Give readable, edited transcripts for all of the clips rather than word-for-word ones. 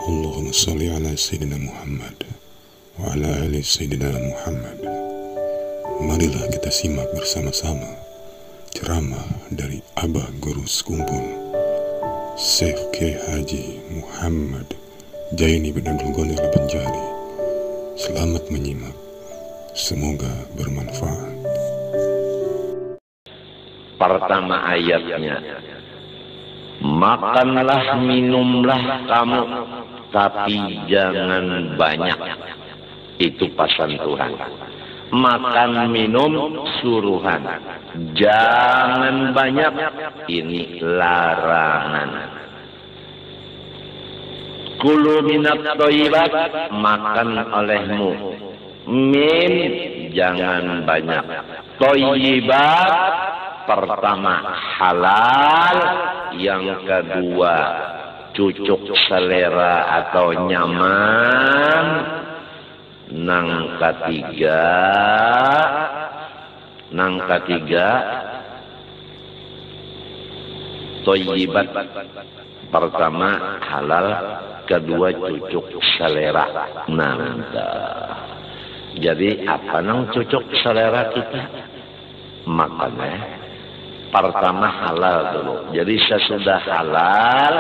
Allahumma salli ala Sayyidina Muhammad wa ala ali Sayyidina Muhammad. Marilah kita simak bersama-sama ceramah dari Abah Guru Sekumpul Syekh Kiai Haji Muhammad Jaini bin Abdul Ghani Al-Banjari. Selamat menyimak, semoga bermanfaat. Pertama ayatnya, makanlah minumlah kamu, tapi jangan banyak. Itu pesan Tuhan. Makan minum suruhan, jangan banyak. Ini larangan. Kulu minat thayyibat, makan olehmu. Min, jangan banyak. Thayyibat, pertama halal, yang kedua cucuk selera atau nyaman, nang ketiga thayyibat, pertama halal, kedua cucuk selera. Jadi apa nang cucuk selera kita? Makannya pertama halal dulu. Jadi sesudah halal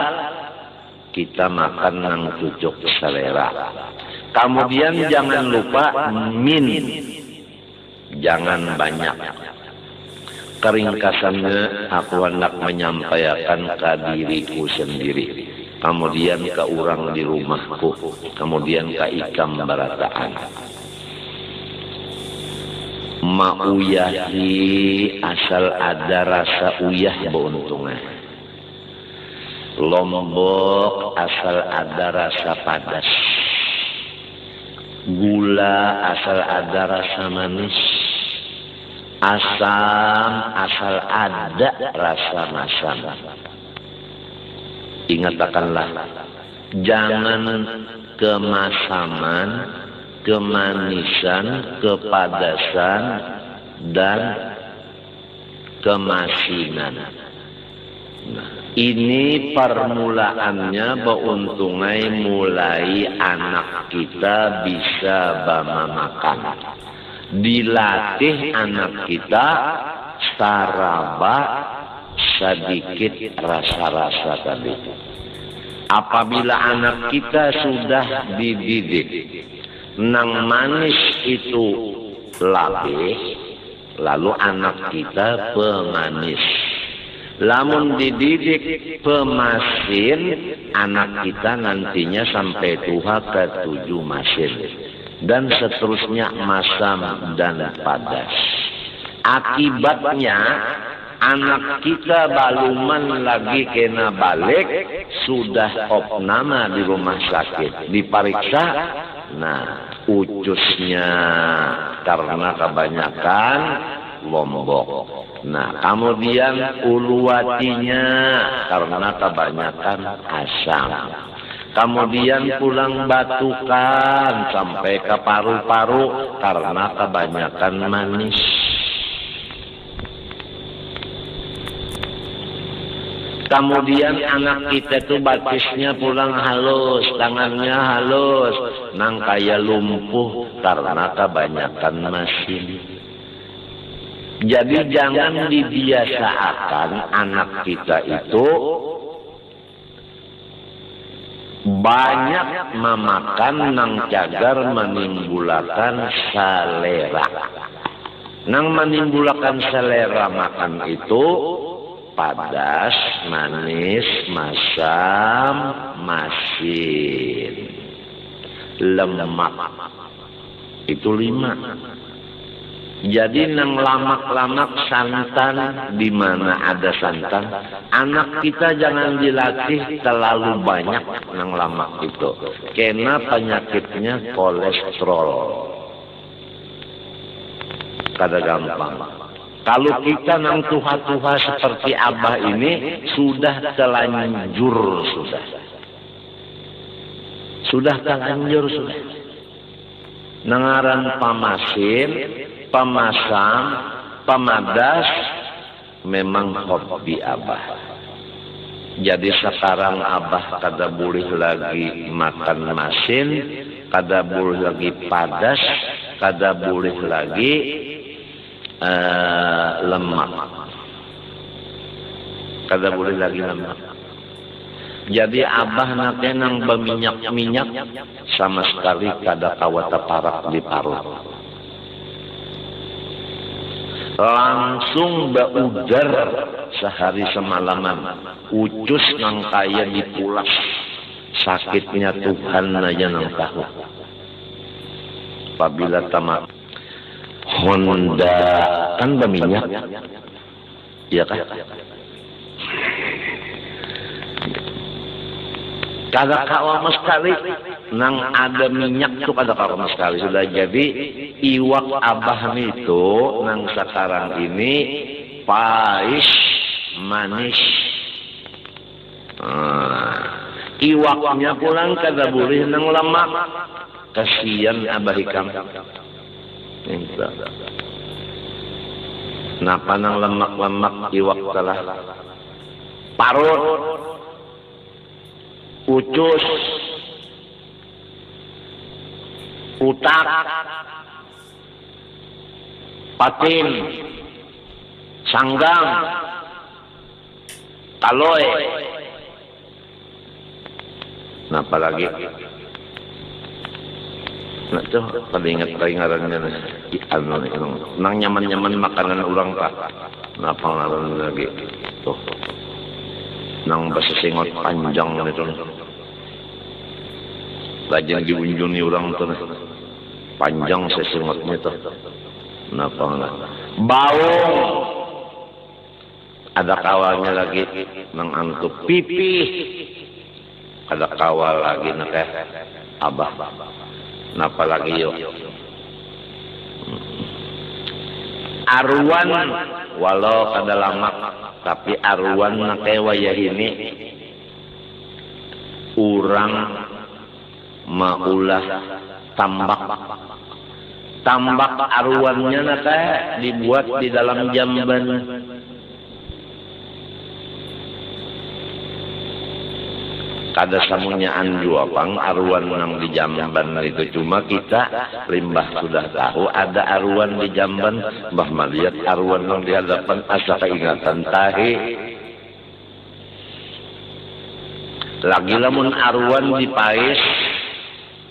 kita makan nang cucuk selera. Kemudian jangan lupa min, jangan banyak. Keringkasannya aku hendak menyampaikan ke diriku sendiri, kemudian ke orang di rumahku, kemudian ke ikam barataan. Mauyahi asal ada rasa uyah beuntungnya. Lombok asal ada rasa padas. Gula asal ada rasa manis. Asam asal ada rasa masam. Ingatkanlah, jangan kemasaman, kemanisan, kepadasan, dan kemasinan. Nah, ini permulaannya beuntungai mulai anak kita bisa bama makan. Dilatih anak kita saraba sedikit rasa-rasa tadi. Apabila anak kita sudah dididik nang manis itu labih, lalu anak kita pemanis. Lamun dididik pemasin, anak kita nantinya sampai tua ke-7 masin. Dan seterusnya masam dan padas. Akibatnya anak kita baluman lagi kena balik, sudah opnama di rumah sakit. Diperiksa, nah ucusnya karena kebanyakan lombok. Nah kemudian uluwatinya karena kebanyakan asam. Kemudian pulang batukan sampai ke paru-paru karena kebanyakan manis. Kemudian anak kita tuh batisnya pulang halus, tangannya halus, nang kaya lumpuh karena kebanyakan masin. Jadi jangan dibiasakan anak kita itu banyak memakan nang cagar menimbulkan selera. Nang menimbulkan selera makan itu padas, manis, masam, masin, lemak. Itu 5. Jadi nang lamak-lamak santan, di mana ada santan, anak kita jangan dilatih terlalu banyak nang lamak itu. Karena penyakitnya kolesterol. Kada gampang. Kalau kita nang tuha-tuha seperti Abah ini sudah telanjur sudah telanjur sudah. Nangaran pamasin, pemasam, pemadas memang hobi Abah. Jadi sekarang abah kada boleh lagi makan masin, kada boleh lagi padas, kada boleh lagi lemak. Kada boleh lagi lemak. Jadi abah nake nang berminyak-minyak sama sekali kada kawata parak di parut. Langsung baudar sehari semalaman, ucus nang kaya dipulas, sakitnya Tuhan aja nang tahu. Apabila tamat Honda kan berminyak, ya kan? Kada kawama sekali, nang ada minyak tuh kada kawama sekali. Sudah jadi iwak abah itu nang sekarang ini pais manis. Iwaknya pulang kada boleh nang lemak. Kasihan abah ikam. Napa nang lemak-lemak iwak telah parut, ucus, utak, patin, sanggang, taloy. Nah, apalagi nah tuh pada ingat-ingatannya nang nyaman-nyaman makanan orang pak. Nah, pengaruh lagi tuh nang basesingot panjang itu lajeng diunjuni orang tuh panjang sesingotnya tuh. Napa enggak bau ada kawalnya lagi nang antuk pipih, ada kawal lagi nak abah. Napa lagi yuk arwan walau kada lama tapi arwan nake wayah ini urang maulah tambak arwannya nake dibuat di dalam jamban. Kada samunya anju apang arwan nang di jamban itu, cuma kita limbah sudah tahu ada arwan di jamban. Mbah malihat arwan nang di hadapan asa keingatan tahe. Lagi lamun arwan di pais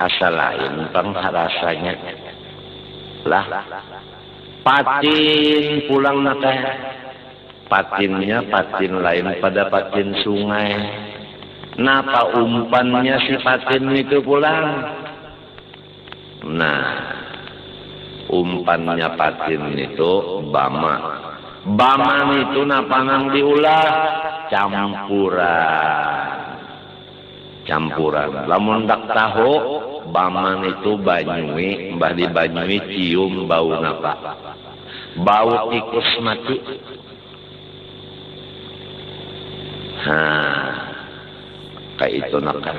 asa lain pang rasanya. Lah patin pulang nake patinnya patin lain pada patin sungai. Napa umpannya si patin itu pulang? Nah, umpannya patin itu bama. Bama itu napa nang diulah? Campuran. Lamun dak tahu, bama itu banyui, mbah di banyui cium bau napa? Bau tikus mati. Kayak itu nakal.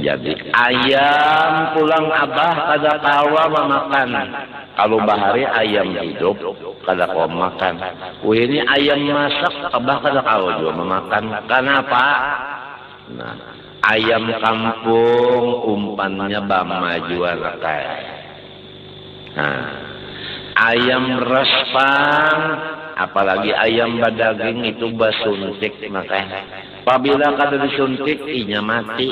Jadi ayam pulang abah kada kawa memakan. Kalau bahari ayam hidup kada kawa makan. Ini ayam masak abah kada kawa juga memakan. Kenapa? Nah, ayam kampung umpannya bama juga nakal. Nah, ayam respang apalagi ayam badaging itu basuntik makanya. Apabila kada disuntik, inya mati.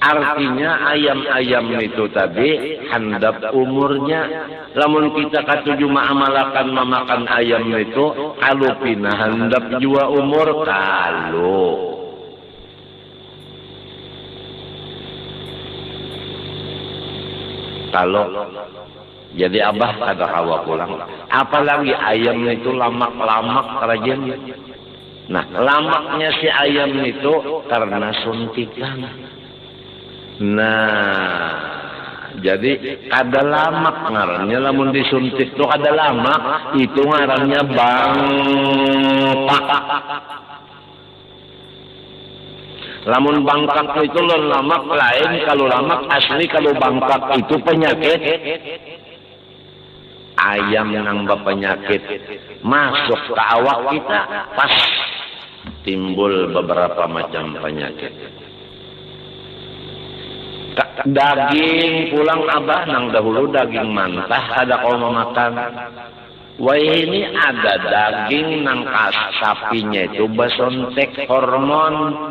Artinya ayam-ayam itu tadi handap umurnya. Lamun kita katuju ma'amalakan memakan ayam itu, kalau pinah handap jua umur, kalau jadi abah kada kawa pulang. Apalagi ayam itu lamak-lamak rajin. Nah, lamaknya si ayam itu karena suntikan. Nah, jadi kada lamak ngarannya lamun disuntik tuh kada lamak, itu ngarannya bangkak. Lamun bangkak itu lamak lain, kalau lamak asli, kalau bangkak itu penyakit. ayam yang berpenyakit masuk ke awak kita, pas timbul beberapa macam penyakit. Daging pulang abah nang dahulu daging mantah ada kalau mau makan. Wah ini ada daging nang sapinya itu basontek hormon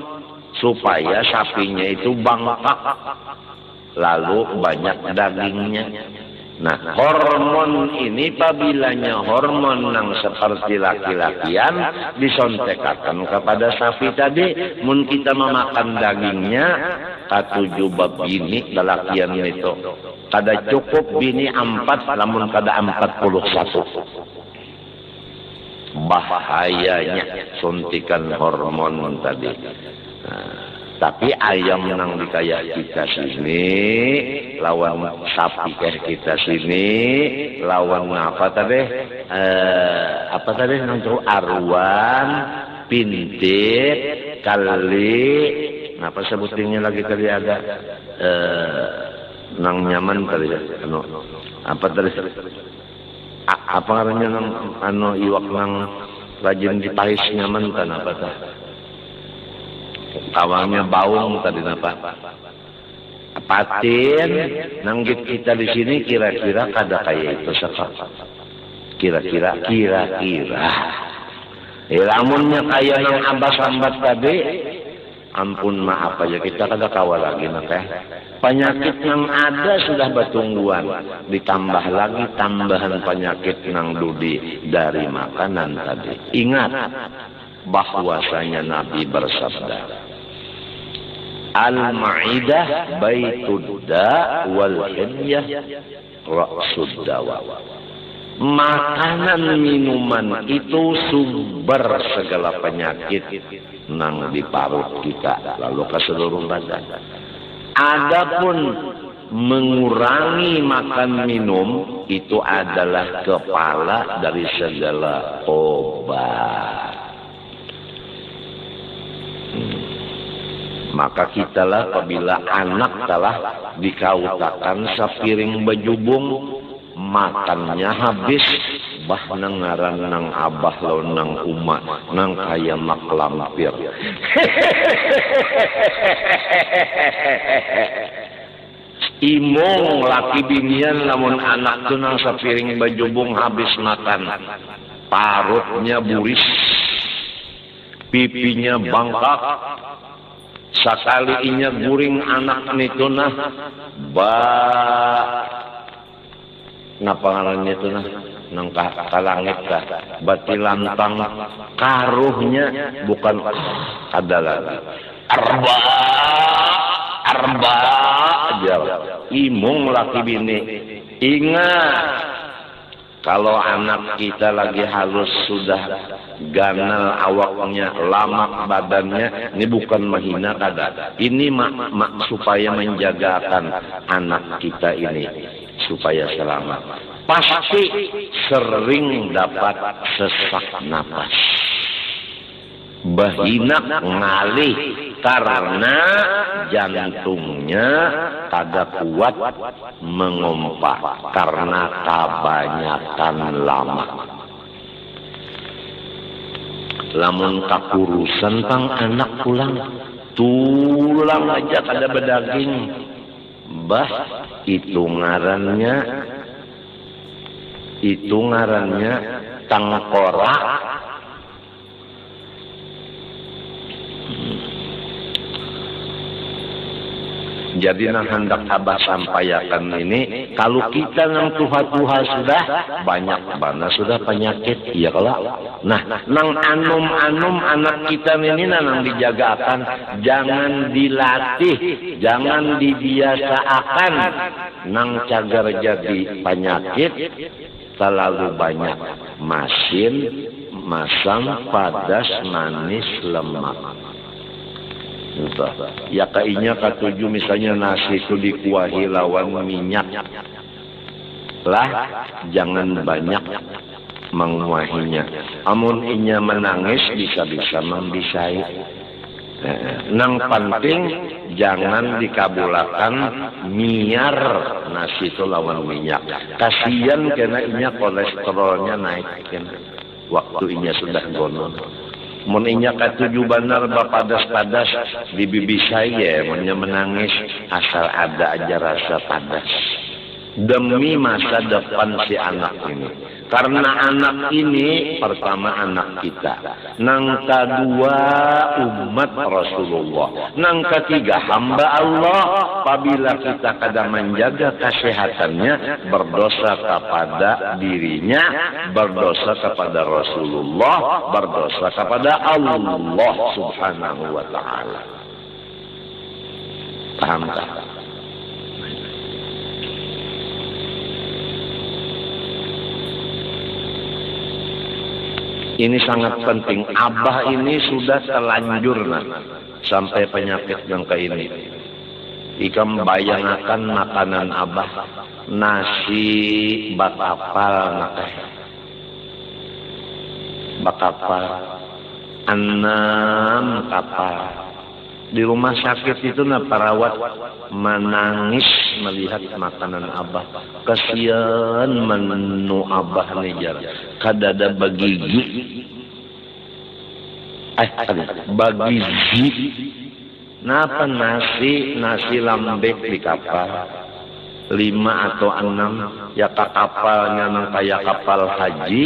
supaya sapinya itu bangkak, lalu banyak dagingnya. Nah, hormon ini pabilanya hormon yang seperti laki-lakian disontekkan kepada sapi tadi, mun kita memakan dagingnya katujuh bab bini lalakian itu. Kada cukup bini 4, namun kada 41. Bahayanya suntikan hormon tadi. Nah, tapi ayam nang dikaya kita sini lawan sapi kayak kita sini lawan apa tadi nang arwan pintit kali apa sebutinnya lagi tadi ada nang nyaman tadi apa tadi apa namanya nang iwak nang rajin dipahis nyaman kan apa tadi awalnya baung tadi apa? Patin, nanggit kita di sini kira-kira kada kayak itu sekarang. Kira-kira. Lamunnya kayak yang abah sambat tadi, ampun maaf aja kita kada kawal lagi nake. Penyakit yang ada sudah bertungguan, ditambah lagi tambahan penyakit yang dudi dari makanan tadi. Ingat bahwasanya Nabi bersabda, Al-Ma'idah baitud da wal hilyah ra'sud dawa. Makanan minuman itu sumber segala penyakit nang di parut kita lalu ke seluruh badan. Adapun mengurangi makan minum itu adalah kepala dari segala obat. Maka kitalah apabila anak telah dikautakan sepiring bejubung makannya habis bah nang ngaran nang abah lo nang umat nang kaya mak lampir. Imong laki binian lamun anak tu nang sepiring bejubung habis makan parutnya buris, pipinya bangkak. Sakali inya guring anak itu nah napa ngarannya itu nah nang kalangit kah bati lantang karuhnya bukan adalah arba aja imung laki bini. Ingat kalau anak kita lagi halus sudah ganal awaknya, lama badannya, ini bukan menghina kada. Ini supaya menjagakan anak kita ini supaya selamat. Pasti sering dapat sesak napas. Bahina ngalih karena jantungnya kada kuat mengompak karena kebanyakan lama. Lamun kakurusan tang anak pulang tulang aja kada bedaging. Bah itu ngarannya tangkorak. Jadi nang hendak abah sampaikan ini, kalau kita nang tuha-tuha sudah banyak mana sudah penyakit, iya kalau. Nah, nang anum anak kita ini nang dijagakan, jangan dilatih, jangan dibiasakan nang cagar jadi penyakit terlalu banyak masin, masam, padas, manis, lemak. Ya kainya katujuh misalnya nasi itu dikuahi lawan minyak lah, jangan banyak menguahinya. Amun inya menangis bisa membisai. Nang penting jangan dikabulakan miar nasi itu lawan minyak. Kasihan kena inya kolesterolnya naik kena. Waktu inya sudah gonon. Mun inya katuju benar bapadas-padas di bibi saya munnya menangis asal ada aja rasa padas. Demi masa depan si anak ini. Karena anak ini pertama anak kita. Nang kedua umat Rasulullah. Nang ketiga hamba Allah. Apabila kita kadang menjaga kesehatannya. Berdosa kepada dirinya. Berdosa kepada Rasulullah. Berdosa kepada Allah subhanahu wa ta'ala. Paham tak? Ini sangat penting. Abah ini sudah terlanjur sampai penyakit yang kayak ini. Ika membayangkan makanan abah nasi bakapal nakeh. Bakapal 6 kapal. Di rumah sakit itu perawat menangis melihat makanan abah. Kasihan menu abah nih jar. Kadada bagigi. Bagigi. Napa nasi lambek di kapal. 5 atau 6. Ya kapalnya nang kaya kapal haji.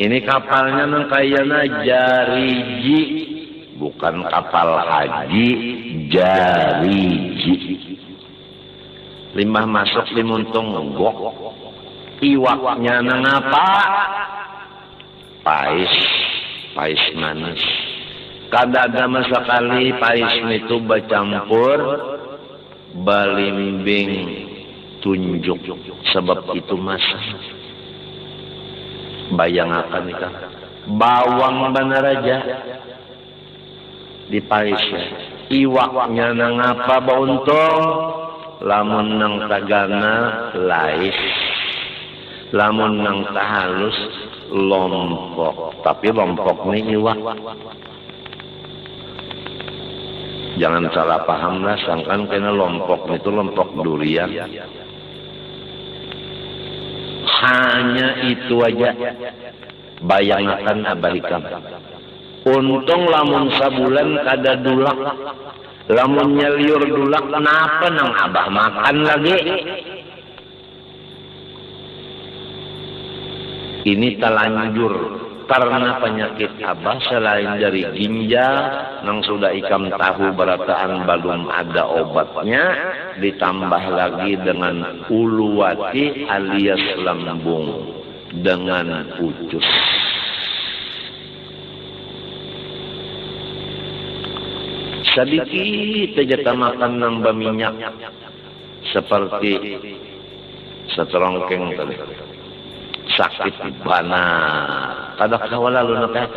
Ini kapalnya nang kaya jariji. Bukan kapal haji, jariji. Limbah masuk limuntung nggok. Iwaknya nang apa? Pais manis. Kadada sekali pais itu bercampur balimbing tunjuk. Sebab itu masa. Bayangkan ikan. Bawang benar aja. Di pais ya. Iwaknya nang apa bauntong, lamun nang tagana lais, lamun nang tahalus lompok. Tapi lompok nih iwak. Jangan salah paham lah, sangkan kena lompok itu lompok durian. Hanya itu aja. Bayangkan abah hikam. Untung lamun sabulan kada dulak. Lamun nyeliur dulak kenapa nang abah makan lagi? Ini telanjur karena penyakit abah selain dari ginjal nang sudah ikam tahu berataan belum ada obatnya, ditambah lagi dengan uluwati alias lambung dengan ucus. Sedikit aja makan nang berminyak seperti seterongkeng tadi sakit bana kada kawala lu nak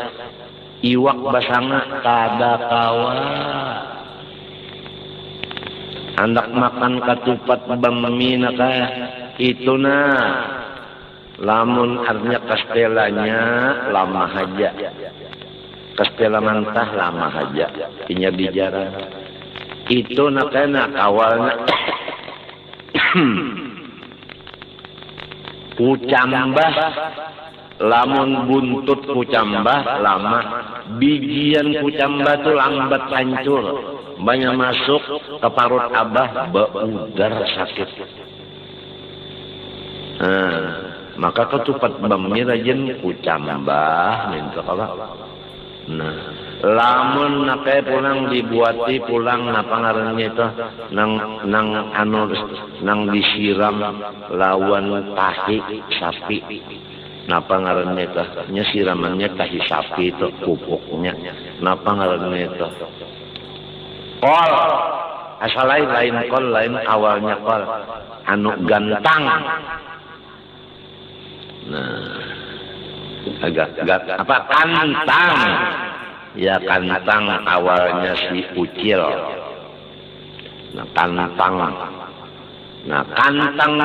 iwak basanga kada kawa andak makan katupat bami nak itu na lamun artinya kastelanya lama aja. Kastela mantah lama aja. Inya bicara. Itu nakana awalnya. Kucambah. Lamun buntut kucambah lama. Bijian kucambah tu lambat hancur. Banyak masuk ke parut abah. Beudar sakit. Maka ketupat bami rajin kucambah. Minta apa? Nah, lamun nakai pulang dibuati pulang napa ngarannya itu nang disiram lawan tahi sapi. Napa ngarannya itu? Nya siramannya tahi sapi itu pupuknya. Napa ngarannya itu? Kol. Asal lain kol lain awalnya kol. Anu gantang. Nah. Agak apa kantang ya kantang awalnya si ucil. Nah kantang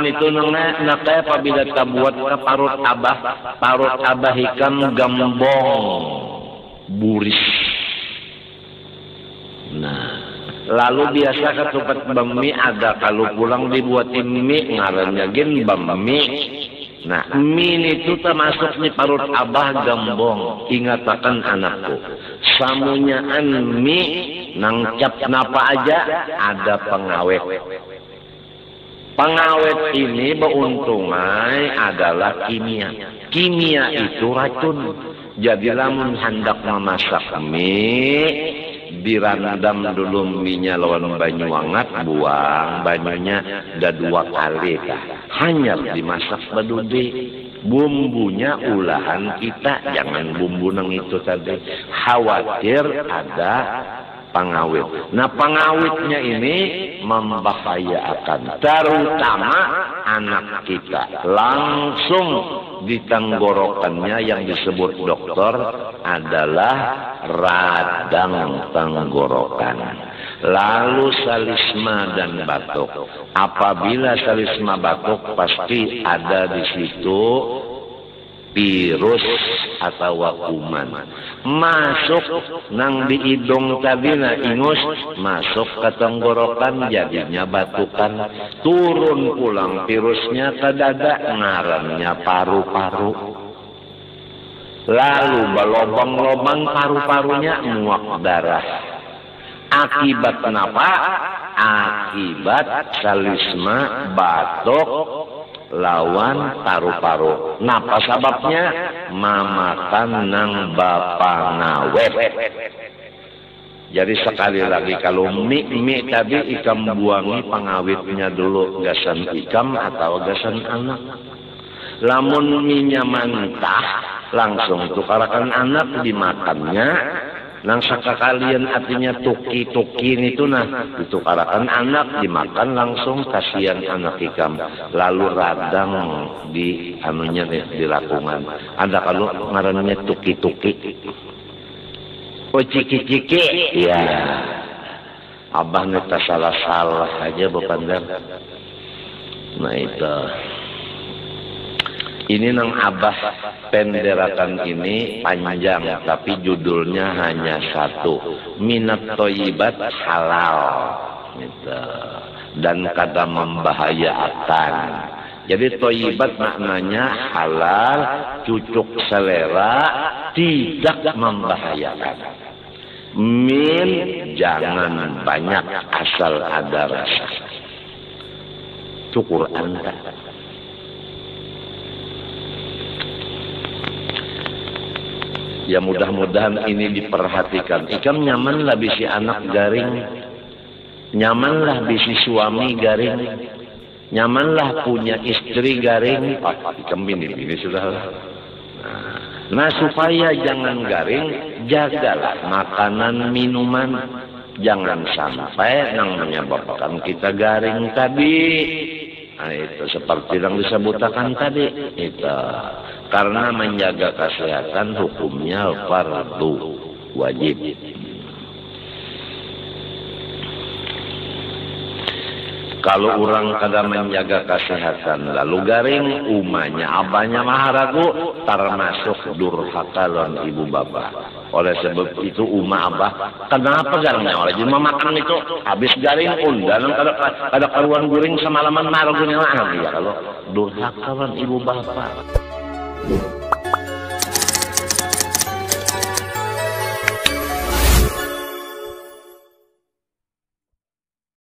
itu nak apabila kita buat ke parut abah hikam gambong buris Lalu biasa ketupat bami ada, kalau pulang dibuatin mie ngarannya gen bami. Nah, mie itu termasuk di parut abah gambong. Ingatakan anakku, samunyaan mie nangcap napa aja ada pengawet. Pengawet ini beuntungai adalah kimia. Kimia itu racun. Jadi lamun hendak memasak mie, dirandam dulu minyak lawan banyu hangat, buang banyunya ada 2 kali kah. Hanya dimasak bedudi. Bumbunya ulahan kita, jangan bumbu nang itu tadi. Khawatir ada pengawet. Nah, pengawetnya ini membahayakan, terutama anak kita. Langsung di tenggorokannya yang disebut dokter adalah radang tenggorokan. Lalu salisma dan batuk. Apabila salisma batuk pasti ada di situ virus atau kuman masuk nang di hidung tadi na ingus, masuk ke tenggorokan jadinya batukan, turun pulang virusnya ke dada ngarannya paru-paru. Lalu belobang-lobang paru-parunya muak darah. Akibat kenapa? Akibat salisma batuk lawan paru-paru. Napa sababnya? Mamakan nang bapak ngawet. Jadi sekali lagi kalau mie tadi ikam buangi pengawetnya dulu, gasan ikam atau gasan anak. Lamun minyak mentah langsung tukarakan anak dimakannya. Nang sakakalian artinya tuki-tuki itu nah ditukarakan anak dimakan langsung, kasihan anak ikam. Lalu radang di anunya di lakungan. Ada kalau ngarannya tuki-tuki. Oh ciki-ciki. Ya. Abah neta salah-salah aja bepandang. Nah itu. Ini nang abah penderakan ini panjang, tapi judulnya hanya satu. Minat toyibat halal. Gitu. Dan kada membahayakan. Jadi toyibat maknanya halal, cucuk selera, tidak membahayakan. Min jangan banyak asal ada rasa. Syukur Anda. Ya mudah-mudahan ini diperhatikan. Ikam nyamanlah bisi anak garing. Nyamanlah bisi suami garing. Nyamanlah punya istri garing. Ikam bini sudah. Nah supaya jangan garing, jagalah makanan minuman. Jangan sampai yang menyebabkan kita garing tadi. Nah itu seperti yang disebutkan tadi. Itu. Karena menjaga kesehatan hukumnya fardu wajib. Kalau orang kada menjaga kesehatan lalu garing, umanya abahnya maharagu, termasuk durhaka lawan ibu bapak. Oleh sebab itu abah kenapa garingnya oleh jadi memakan itu habis garing undan kada karuan guring semalaman maharagunya lah ya kalau durhaka lawan ibu bapak.